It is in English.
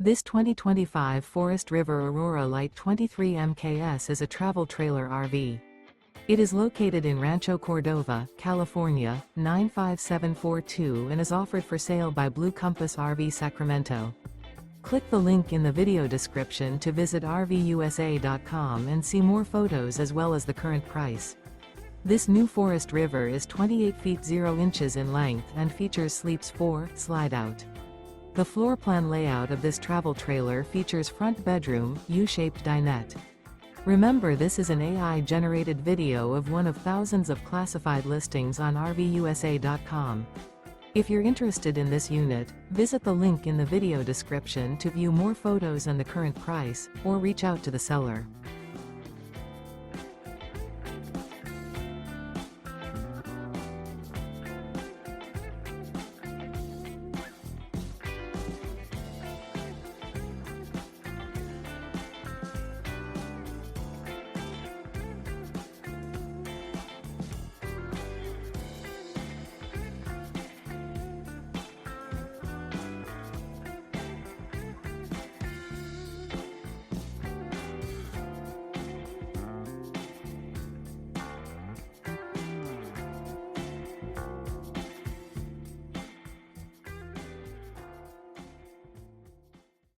This 2025 Forest River Aurora Light 23 MKS is a travel trailer RV. It is located in Rancho Cordova, California, 95742 and is offered for sale by Blue Compass RV Sacramento. Click the link in the video description to visit RVUSA.com and see more photos as well as the current price. This new Forest River is 28 feet 0 inches in length and features sleeps 4, slide-out. The floor plan layout of this travel trailer features front bedroom, U-shaped dinette. Remember, this is an AI-generated video of one of thousands of classified listings on RVUSA.com. If you're interested in this unit, visit the link in the video description to view more photos and the current price, or reach out to the seller.